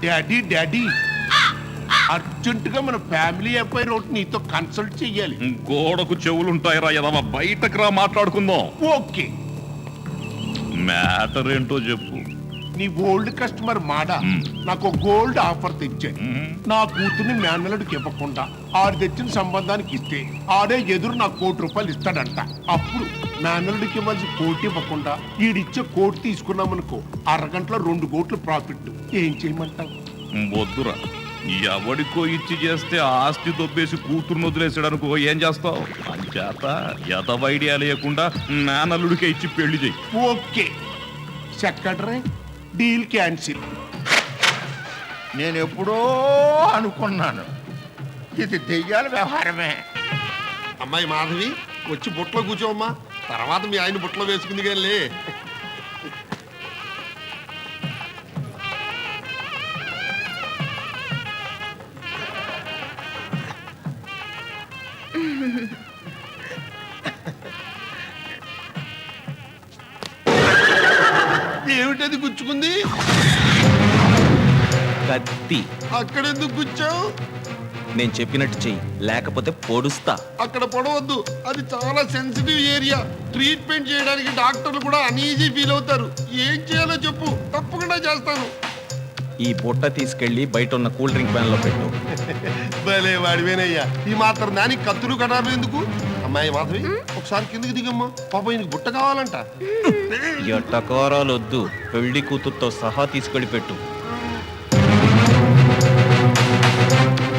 Daddy daddy urgent గా మన family umpire ఒకటి నీతో కన్సల్ట్ చెయ్యాలి. గోడకు చెవులుంటాయిరా ఎదవ, బయటకు రా మాట్లాడుకుందాం. ఓకే, మ్యాటర్ ఏంటో చెప్పు. నీ ఓల్డ్ కస్టమర్ మాడ నాకు గోల్డ్ ఆఫర్ తెచ్చాడు. నా కూతుర్ని మేనల్లుడికి ఇవ్వకుండా ఆడు తెచ్చిన సంబంధానికి ఇస్తే ఆడే ఎదురు నాకు ₹1,00,00,000 ఇస్తాడంట. అప్పుడు మేనల్లుడికి ఇవ్వాల్సి కోటి ఇవ్వకుండా ఈడిచ్చే కోటి తీసుకున్నామనుకో అరగంటలో 2 కోట్లు ప్రాఫిట్. ఏం చేయమంటావు? వద్దురా, ఎవడికో ఇచ్చి చేస్తే ఆస్తి దొబ్బేసి కూతురును వదిలేసాడనుకో ఏం చేస్తావు? అంచేత ఎదవ ఐడియా లేకుండా మేనల్లుడికే ఇచ్చి పెళ్లి చెయ్యి. Okay secretary, deal cancel. నేను ఎప్పుడో అనుకున్నాను ఇది దెయ్యాల వ్యవహారమే. అమ్మాయి మాధవి వచ్చి బుట్టలో కూర్చోమ్మా, తర్వాత మీ ఆయన బుట్టలో వేసుకుంది కానీ. ఏమిటది గుచ్చుకుంది? కత్తి. అక్కడెందుకు గుచ్చావు? నేను చెప్పినట్టు చెయ్యి, లేకపోతే పొడుస్తా. అక్కడ పొడవద్దు, అది చాలా సెన్సిటివ్ ఏరియా. ట్రీట్మెంట్ చేయడానికి డాక్టర్లు కూడా అనీజీ ఫీల్ అవుతారు. ఏం చేయాలో చెప్పు, తప్పకుండా చేస్తాను. ఈ బుట్ట తీసుకెళ్లి బయట ఉన్న కూల్ డ్రింక్ వ్యాన్ లో పెట్టు. భలే వాడివేనయ్యా, ఈ మాత్రం దానికి కత్తులు కటారు ఎందుకు? అమ్మాయి మాధవి ఒకసారి కిందకి దిగమ్మా, పాప ఈయనకి బుట్ట కావాలంట. ఎట్టకారాలు వద్దు, పెళ్లి కూతురుతో సహా తీసుకెళ్లి పెట్టు.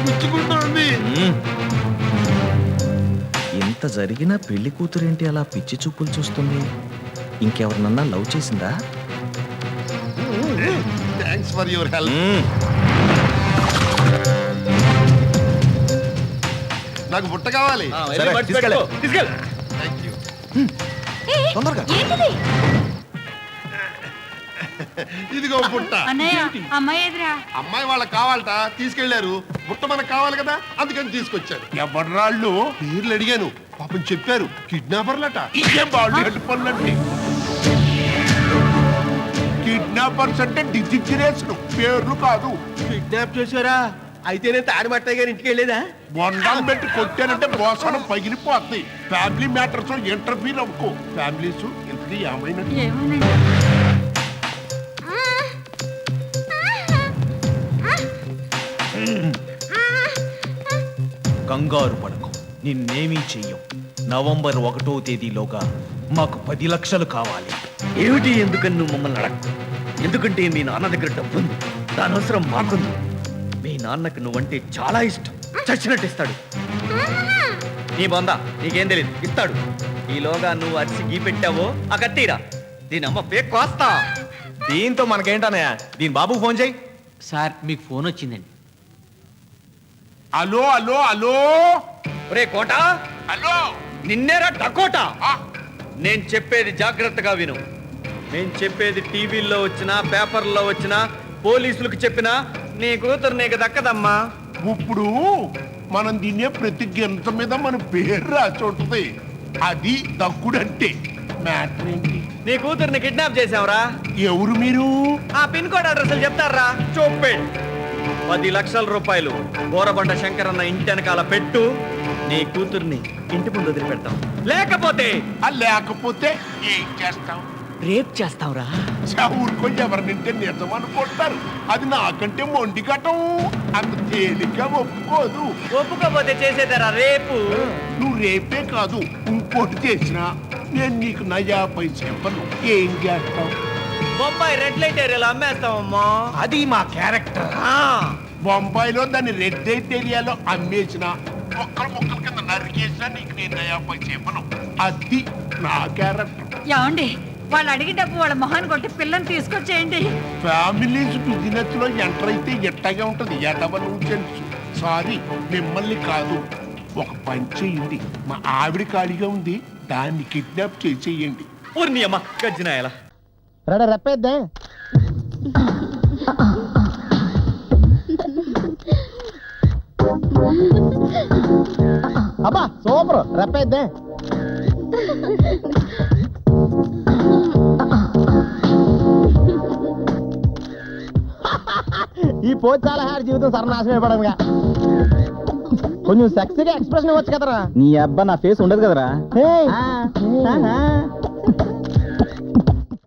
గుచ్చుకుంటుంది. ఇంత జరిగినా పెళ్లి కూతురేంటి అలా పిచ్చి చూపులు చూస్తుంది? ఇంకెవరినన్నా లవ్ చేసిందా? Thanks for your help. నాకు బుట్ట కావాలి. Thank you. తొందరగా. ఇదిగో బుట్ట. అమ్మాయి వాళ్ళకి కావాలట, తీసుకెళ్లారు. బుట్ట మనకు కావాలి కదా, అందుకని తీసుకొచ్చారు. ఎవరాళ్ళు? పేర్లు అడిగాను, పాపం చెప్పారు కిడ్నాపర్లట. ఇదేం బాడీ పనులండి? కిడ్నాపర్స్ అంటే డిజిగ్రేషన్, పేర్లు కాదు. కిడ్నాప్ చేశారా? అయితేనే తాడిమట్టయ్య గారి ఇంటికి వెళ్ళేదా? బొండాలు పెట్టి కొట్టానంటే మోసనం పగిలిపోతాయి. ఫ్యామిలీ మ్యాటర్స్ ఇంటర్ఫీర్ అవ్వకు. ఫ్యామిలీస్ ఇంతకీ ఏమైనట్టు? కంగారు పడకు, నిన్నేమీ చెయ్యం. నవంబర్ 1వ తేదీలోగా మాకు 10 లక్షలు కావాలి. ఏమిటి ఎందుకని నువ్వు మమ్మల్ని అడగకు? ఎందుకంటే మీ నాన్న దగ్గర డబ్బు ఉంది, దాని అవసరం మాకుంది. మీ నాన్నకు నువ్వంటే చాలా ఇష్టం, చచ్చినట్టు ఇస్తాడు. నీ బొందా, నీకేం తెలియదు, ఇస్తాడు. ఈలోగా నువ్వు అరిసి గీ పెట్టావో ఆ కత్తిరా, దీని అమ్మ పేక్ కోస్తా. దీంతో మనకేంటనయ్య? దీని బాబు ఫోన్ చేయి. సార్ మీకు ఫోన్ వచ్చిందండి. Hello hello hello. ఒరే కోట, హలో. నిన్నేరా డకోటా. నేను చెప్పేది జాగ్రత్తగా విను. నేను చెప్పేది టీవీల్లో వచ్చినా పేపర్లో వచ్చినా పోలీసులకు చెప్పినా నీ కూతురు నీకు దక్కదమ్మా. ఇప్పుడు మనం తినే ప్రతి గింజ మీద మన పేరు రాసి ఉంటుంది. అది దక్కుడంటే. మ్యాటర్ ఏంటి? నీ కూతుర్ని కిడ్నాప్ చేసావురా. ఎవరు మీరు? ఆ పిన్ కోడ్ అడ్రస్లు చెప్తారా? చూపే. 10 లక్షల రూపాయలు బోరబండ శంకరన్న ఇంటి వెనకాల పెట్టు. నీ కూతుర్ని ఇంటి ముందు వదిలిపెడతాం. లేకపోతే లేకపోతే ఏం చేస్తాం? రేప్ చేస్తావురా. ఊరుకో, ఎవరినింటే నిజం అనుకుంటారు. అది నాకంటే మొండి ఘటం, అంత తేలిగ్గా ఒప్పుకోదు. ఒప్పుకోపోతే చేసేదారా రేపు? నువ్వు రేపే కాదు, ఇంకోటి చేసినా నేను నీకు నయా పైసా చెప్పను. ఏం చేస్తావు? బొంబాయి రెడ్ లైట్ ఏరియాలో అమ్మేస్తావమ్మా. అది మా క్యారెక్టర్. బొంబాయిలో దాన్ని రెడ్ లైట్ ఏరియాలో అమ్మేసిన మొక్కల కింద నరికేసినా నీకు నేను నయా పైసా చెప్పను. అది నా క్యారెక్టర్. ఏమండి, వాళ్ళు అడిగి డబ్బు వాళ్ళ మొహాన్ని కొట్టి పిల్లని తీసుకొచ్చేయండి. ఫ్యామిలీస్ బిజినెస్ లో ఎంటర్ అయితే ఎట్టగా ఉంటది. ఎటవన్సెన్స్. సారీ, మిమ్మల్ని కాదు. ఒక పని చేయండి, మా ఆవిడ ఖాళీగా ఉంది, దాన్ని కిడ్నాప్ చేసేయండి. ఊరిని అమ్మ గజ్జినాయలా. రెప్పేద్దా? అబ్బా సూపర్, రెప్పేద్దా? ఈ పోచాలహారి జీవితం సర్వనాశనం అయిపోవడంగా కొంచెం సెక్సీగా ఎక్స్ప్రెషన్ ఇవ్వచ్చు కదరా నీ అబ్బా నా ఫేస్ ఉండదు కదరా